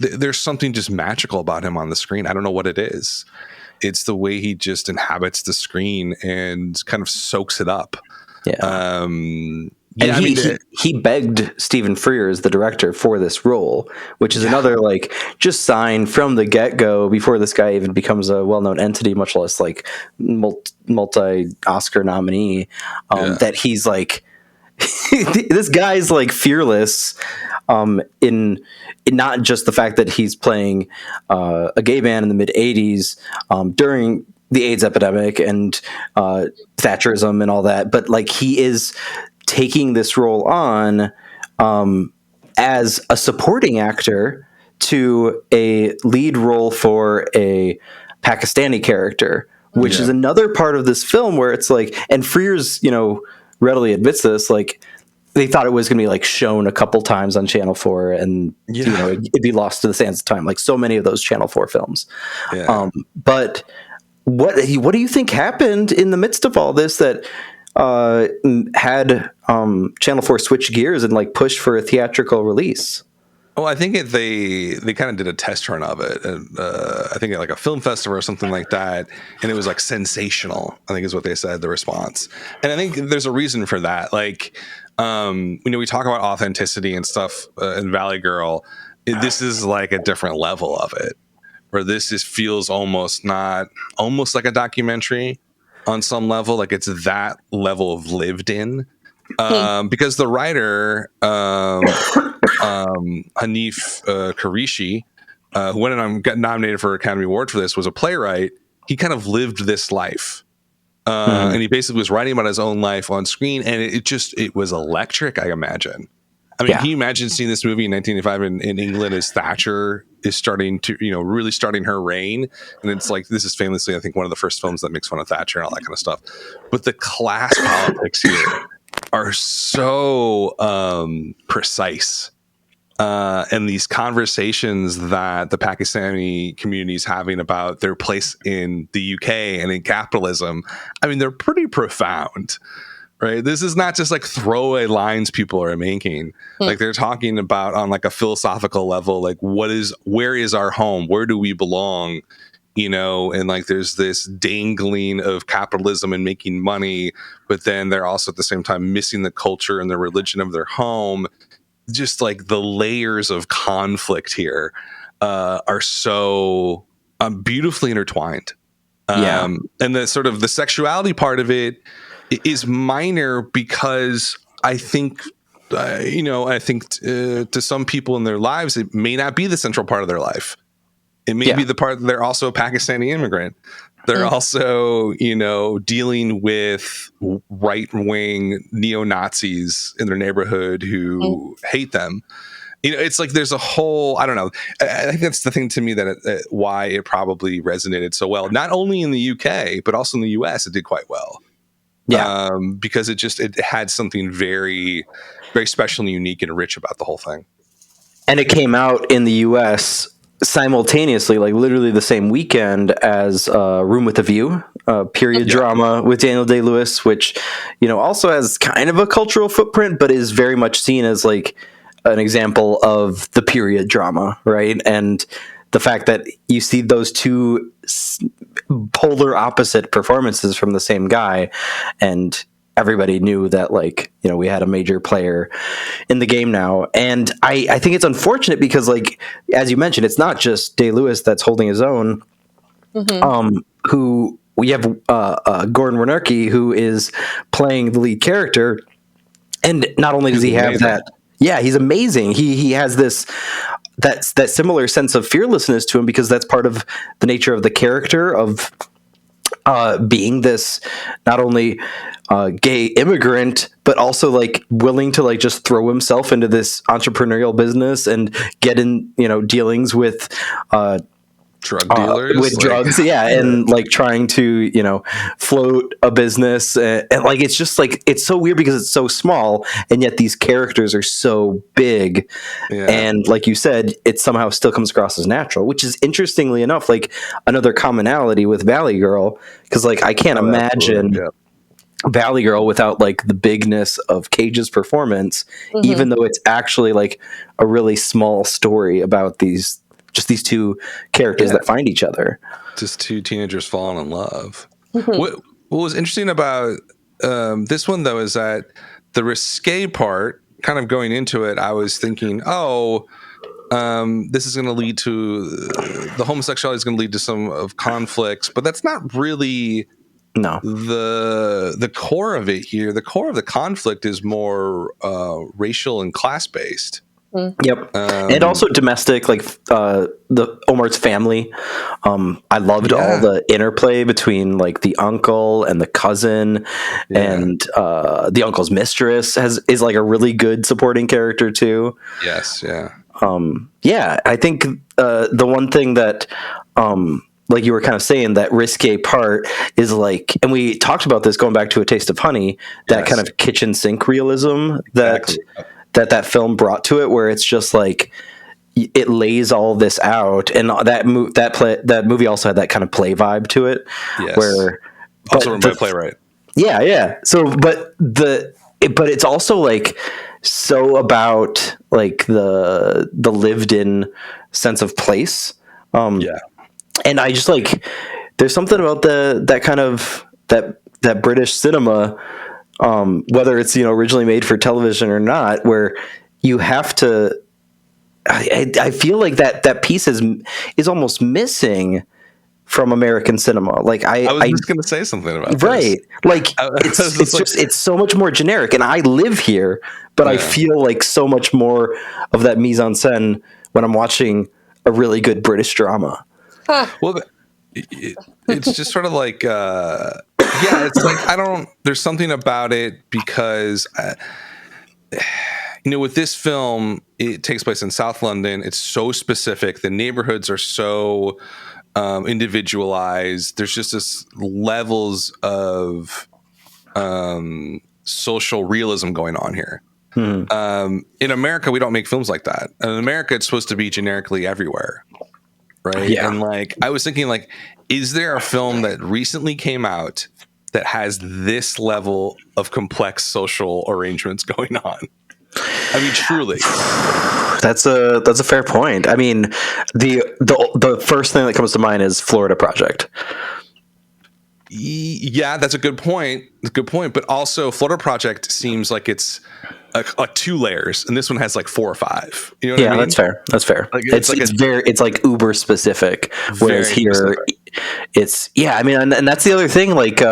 there's something just magical about him on the screen. I don't know what it is. It's the way he just inhabits the screen and kind of soaks it up. Yeah. He begged Stephen Frears, the director, for this role, which is another like just sign from the get-go, before this guy even becomes a well-known entity, much less like multi-Oscar nominee, that he's like this guy's like fearless in not just the fact that he's playing a gay man in the mid 80s during the AIDS epidemic and Thatcherism and all that, but like he is taking this role on as a supporting actor to a lead role for a Pakistani character, which is another part of this film where it's like, and Frears, readily admits this, like they thought it was going to be like shown a couple times on Channel 4 and it'd be lost to the sands of time, like so many of those Channel 4 films. But what do you think happened in the midst of all this that had Channel 4 switch gears and like push for a theatrical release? Well, I think they kind of did a test run of it. I think at like a film festival or something like that, and it was like sensational, I think is what they said, the response. And I think there's a reason for that. Like, we talk about authenticity and stuff in Valley Girl. This is like a different level of it, where this feels almost like a documentary on some level, like it's that level of lived in. Because the writer, Hanif Kureishi, who went and got nominated for an Academy Award for this, was a playwright. He kind of lived this life. And he basically was writing about his own life on screen. And it was electric, I imagine. I mean, can you imagine seeing this movie in 1985 in England as Thatcher is starting to, really starting her reign? And it's like, this is famously, I think, one of the first films that makes fun of Thatcher and all that kind of stuff. But the class politics here are so precise. And these conversations that the Pakistani community is having about their place in the UK and in capitalism, I mean, they're pretty profound. Right. This is not just like throwaway lines people are making. Like they're talking about on like a philosophical level, like where is our home? Where do we belong? And like there's this dangling of capitalism and making money, but then they're also at the same time missing the culture and the religion of their home. Just like the layers of conflict here are so beautifully intertwined. And the sort of the sexuality part of it is minor because I think I think to some people in their lives, it may not be the central part of their life. It may be the part that they're also a Pakistani immigrant. They're also, dealing with right-wing neo-Nazis in their neighborhood who hate them. It's like there's a whole, I don't know. I think that's the thing to me that why it probably resonated so well, not only in the UK, but also in the US, it did quite well. Yeah. Because it had something very, very special and unique and rich about the whole thing. And it came out in the US simultaneously, like literally the same weekend as Room with a View, period drama with Daniel Day-Lewis, which, also has kind of a cultural footprint, but is very much seen as like an example of the period drama, right? And the fact that you see those two polar opposite performances from the same guy, and everybody knew that, like, we had a major player in the game now. And I think it's unfortunate because, like, as you mentioned, it's not just Day-Lewis that's holding his own. Who we have Gordon Wernicke, who is playing the lead character, and not only does he have that. Yeah, he's amazing. He has that similar sense of fearlessness to him because that's part of the nature of the character of being this not only gay immigrant, but also like willing to like just throw himself into this entrepreneurial business and get in, dealings with drug dealers with drugs, and like trying to float a business, and like it's just like it's so weird because it's so small, and yet these characters are so big, and like you said, it somehow still comes across as natural, which is interestingly enough like another commonality with Valley Girl, because like I can't imagine Valley Girl without like the bigness of Cage's performance, even though it's actually like a really small story about these two characters that find each other. Just two teenagers falling in love. What was interesting about this one, though, is that the risque part, kind of going into it, I was thinking, this is going to lead to the homosexuality is going to lead to some of conflicts, but that's not really the core of it here. The core of the conflict is more racial and class based. Yep. And also domestic, like the Omar's family. I loved all the interplay between like the uncle and the cousin, and the uncle's mistress is like a really good supporting character too. Yes. Yeah. I think the one thing that like you were kind of saying, that risque part is like, and we talked about this going back to A Taste of Honey, that kind of kitchen sink realism that film brought to it, where it's just like it lays all this out, and that movie also had that kind of play vibe to it. Yes. Where also written by playwright. Yeah. So, but it's also like so about like the lived in sense of place. And I just like there's something about that kind of that British cinema. Whether it's originally made for television or not, where you have to, I feel like that piece is almost missing from American cinema. Like I was just going to say something about this. Like it's so much more generic, and I live here, but I feel like so much more of that mise en scène when I'm watching a really good British drama. Well, it's just sort of like. It's like there's something about it because with this film, it takes place in South London. It's so specific. The neighborhoods are so individualized. There's just this levels of social realism going on here. In America, we don't make films like that. In America, it's supposed to be generically everywhere. Right. Yeah. And like, I was thinking, like, is there a film that recently came out that has this level of complex social arrangements going on? I mean, truly. That's a fair point. I mean, the first thing that comes to mind is Florida Project. Yeah, that's a good point. But also, Flutter Project seems like it's like 2 layers, and this one has like 4 or 5. You know what I mean? That's fair. That's fair. Like, It's like uber specific, whereas very here specific. it's I mean, and that's the other thing. Like,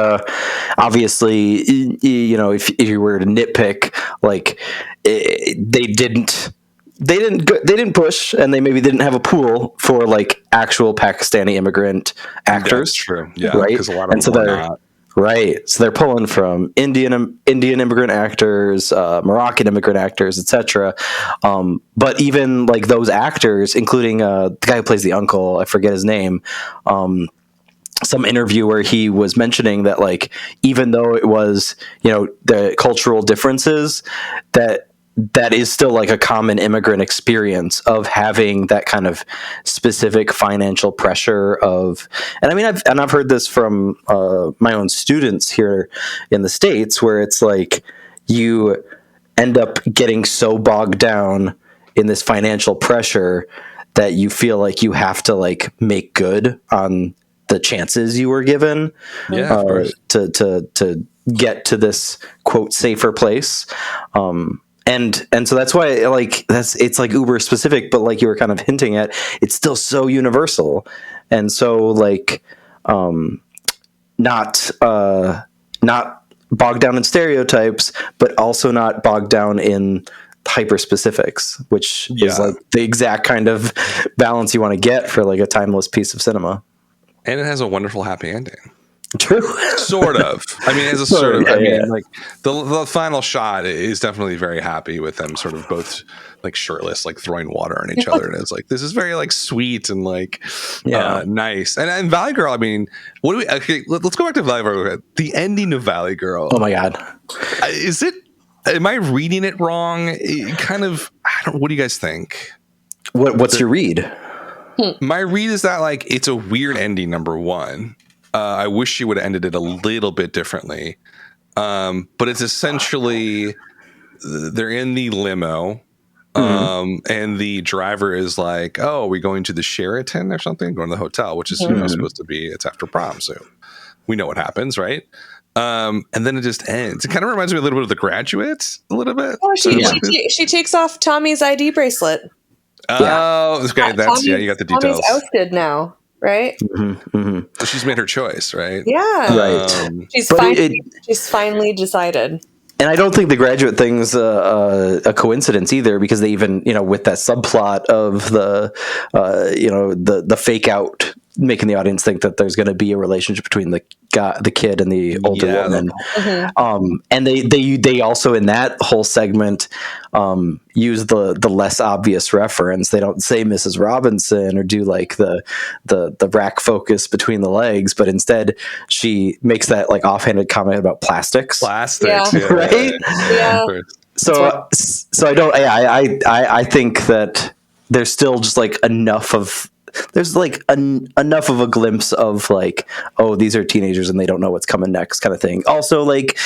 obviously, if you were to nitpick, like they didn't push, and they maybe didn't have a pool for like actual Pakistani immigrant actors. That's true. Yeah, right. because a lot of them are not. Right. So they're pulling from Indian immigrant actors, Moroccan immigrant actors, etc. But even like those actors, including the guy who plays the uncle, I forget his name. Some interview where he was mentioning that like even though it was the cultural differences, that is still like a common immigrant experience of having that kind of specific financial pressure of, and I mean, I've heard this from my own students here in the States, where it's like you end up getting so bogged down in this financial pressure that you feel like you have to like make good on the chances you were given to get to this quote safer place. And so that's why it's like uber specific, but like you were kind of hinting at, it's still so universal, and so like not bogged down in stereotypes, but also not bogged down in hyper specifics, which is like the exact kind of balance you want to get for like a timeless piece of cinema. And it has a wonderful happy ending. True. Sort of. I mean, as a sort of, like the final shot is definitely very happy with them sort of both like shirtless, like throwing water on each other. And it's like, this is very like sweet and like nice. And Valley Girl, I mean, let's go back to Valley Girl. The ending of Valley Girl. Oh my God. Am I reading it wrong? What do you guys think? What's your read? My read is that like, it's a weird ending, number one. I wish she would have ended it a little bit differently. But it's essentially they're in the limo, and the driver is like, "Oh, are we going to the Sheraton or something? Going to the hotel," which is supposed to be it's after prom, so we know what happens, right? And then it just ends. It kind of reminds me a little bit of The Graduate, a little bit. Oh, she takes off Tommy's ID bracelet. Oh, okay. You got the details. Tommy's ousted now. Right. So she's made her choice, right? Yeah. Right. She's finally decided. And I don't think the Graduate thing's a coincidence either, because they even, with that subplot of the fake out, making the audience think that there's going to be a relationship between the kid and the older woman. And they also in that whole segment use the less obvious reference. They don't say Mrs. Robinson or do like the rack focus between the legs, but instead she makes that like offhanded comment about plastics. Right? Yeah. So I think that there's still just like enough of a glimpse of like, oh, these are teenagers and they don't know what's coming next kind of thing. Also, like,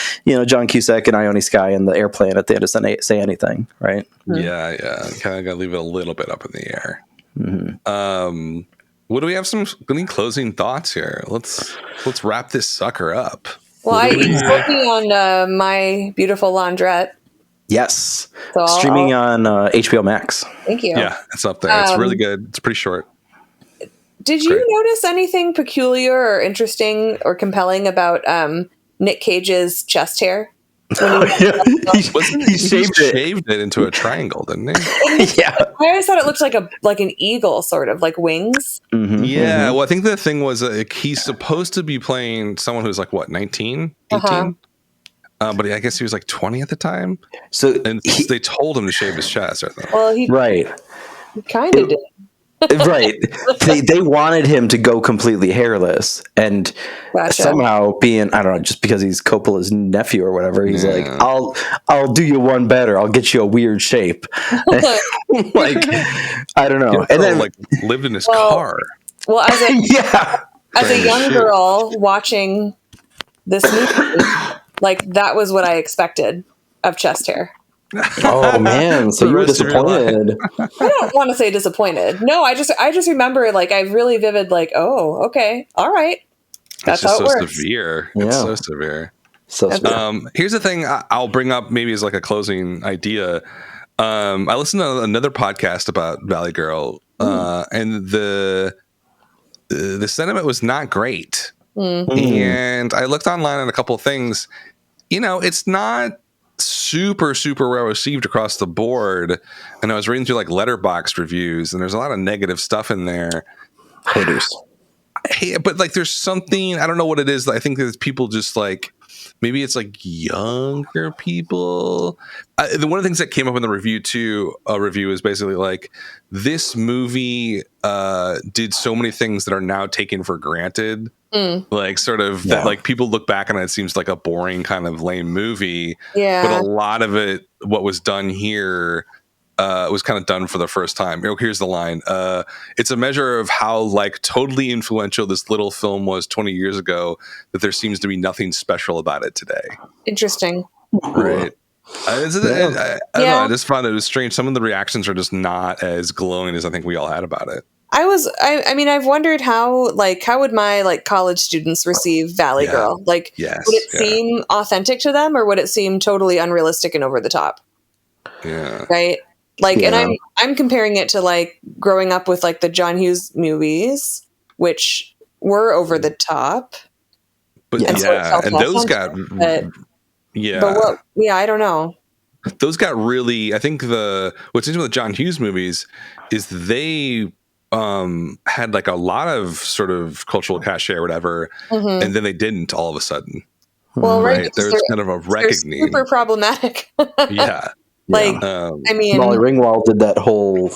John Cusack and Ione Skye in the airplane at the end of Say Anything, right? Yeah. Kind of got to leave it a little bit up in the air. What do we have? Any closing thoughts here? Let's wrap this sucker up. Well, it's working on My Beautiful Laundrette. Yes. So streaming on HBO Max. Thank you. Yeah, it's up there. It's really good. It's pretty short. Did you notice anything peculiar or interesting or compelling about Nick Cage's chest hair? He shaved it into a triangle, didn't he? Yeah. I always thought it looked like an eagle, sort of like wings. Well, I think the thing was he's supposed to be playing someone who's like, what, 19, 18? But I guess he was like 20 at the time. So they told him to shave his chest, I think. Well, he kind of did. Right. They wanted him to go completely hairless, and somehow being, I don't know, just because he's Coppola's nephew or whatever, he's like, I'll do you one better. I'll get you a weird shape. Like, I don't know. And then like lived in his car. Well, as a young girl watching this movie, like that was what I expected of chest hair. Oh man, so you were disappointed. I don't want to say disappointed. No, I just remember like I really vivid like, oh, okay, all right. That's it's how just it so works. severe. Yeah. It's so severe. So Here's the thing I'll bring up maybe as like a closing idea. I listened to another podcast about Valley Girl, and the sentiment was not great. And I looked online on a couple of things. You know, it's not super well received across the board. And I was reading through like Letterboxd reviews, and there's a lot of negative stuff in there. haters. Hey, but like there's something, I don't know what it is. I think that people just like, maybe it's like younger people. One of the things that came up in the review too, is basically like this movie did so many things that are now taken for granted. Like sort of that like people look back on it seems like a boring kind of lame movie. Yeah. But a lot of it, what was done here, was kind of done for the first time. Here's the line. It's a measure of how like totally influential this little film was 20 years ago that there seems to be nothing special about it today. Interesting. Right. I don't know. I just found it was strange. Some of the reactions are just not as glowing as I think we all had about it. I mean, I've wondered how would my like college students receive Valley Girl? Like, would it seem authentic to them, or would it seem totally unrealistic and over the top? Yeah. Right. Like, and I'm comparing it to like growing up with like the John Hughes movies, which were over the top. But and those got I don't know. Those got really. I think what's interesting with the John Hughes movies is they had like a lot of sort of cultural cachet or whatever, and then they didn't all of a sudden. Well, right. There's kind of a reckoning. Super problematic. Like, I mean, Molly Ringwald did that whole,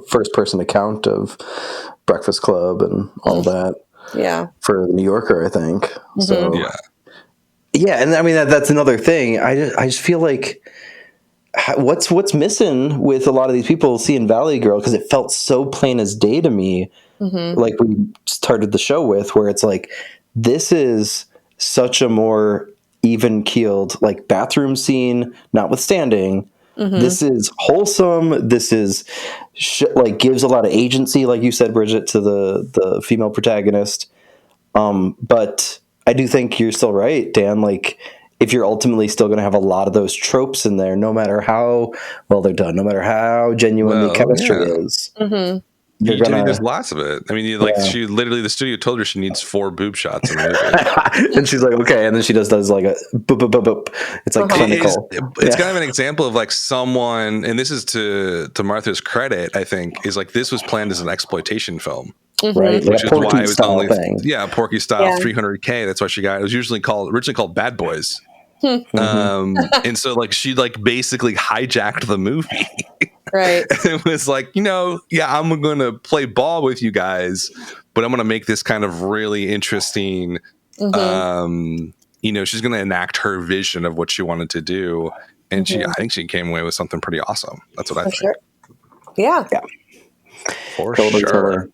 first person account of Breakfast Club and all that. Yeah. For the New Yorker, I think. So yeah, and I mean that's another thing. I just feel like what's missing with a lot of these people seeing Valley Girl, because it felt so plain as day to me, like we started the show with, where it's like this is such a more even keeled like bathroom scene, notwithstanding. This is wholesome. This is like gives a lot of agency, like you said, Bridget, to the female protagonist. But I do think you're still right, Dan. Like, if you're ultimately still going to have a lot of those tropes in there, no matter how well they're done, no matter how genuine the chemistry is, there's lots of it. I mean, she literally, the studio told her she needs 4 boob shots in the movie. And she's like, okay, and then she does like a boop, boop, boop, boop. It's like clinical. It's kind of an example of like someone, and this is to Martha's credit, I think, is like this was planned as an exploitation film. Right, which is why it was only thing. Porky style 300K. That's why she got. It was originally called Bad Boys. And so like she like basically hijacked the movie. Right. It was like, I'm going to play ball with you guys, but I'm going to make this kind of really interesting. She's going to enact her vision of what she wanted to do, and I think she came away with something pretty awesome. That's what I think. Sure. Yeah. For totally, sure. Totally.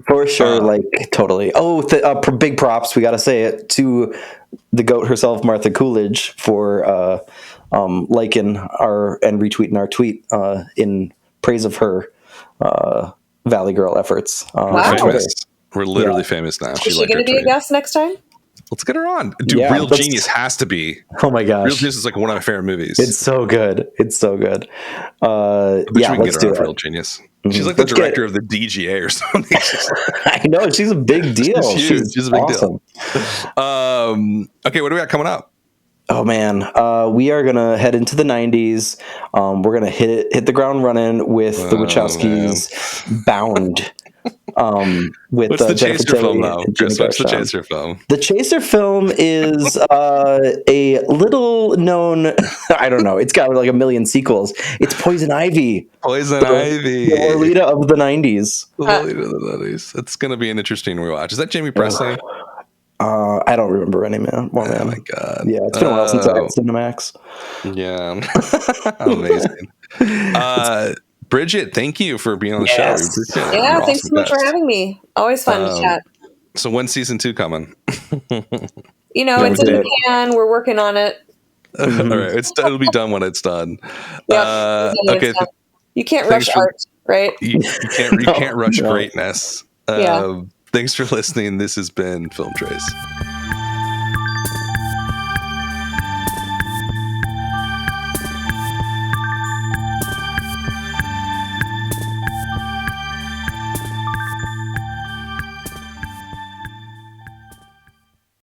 For sure, like totally. Oh, big props! We got to say it to the goat herself, Martha Coolidge, for liking our and retweeting our tweet in praise of her Valley Girl efforts. Wow. We're literally famous now. Is she going to be a guest next time? Let's get her on. Dude, Real Genius has to be. Oh my gosh. Real Genius is like one of my favorite movies. It's so good. It's so good. We can get her on Real Genius. She's like the director of the DGA or something. I know, she's a big deal. She's a big deal. Okay, what do we got coming up? Oh man, we are gonna head into the 90s. We're gonna hit the ground running with the Wachowskis' Bound. What's the Chaser film though? Chris, what's the Chaser film? The Chaser film is a little known. I don't know. It's got like a million sequels. It's Poison Ivy. The Lolita of the 90s. The Lolita of the 90s. It's gonna be an interesting rewatch. Is that Jamie Presley? I don't remember any man. Oh my god! Yeah, it's been a while since I had Cinemax. Yeah, amazing. Bridget, thank you for being on the show. Yeah, thanks so much for having me. Always fun to chat. So when's season 2 coming? It's in the can. We're working on it. All right, it'll be done when it's done. Yep, okay. You can't rush art, right? You can't rush greatness. Thanks for listening. This has been Film Trace.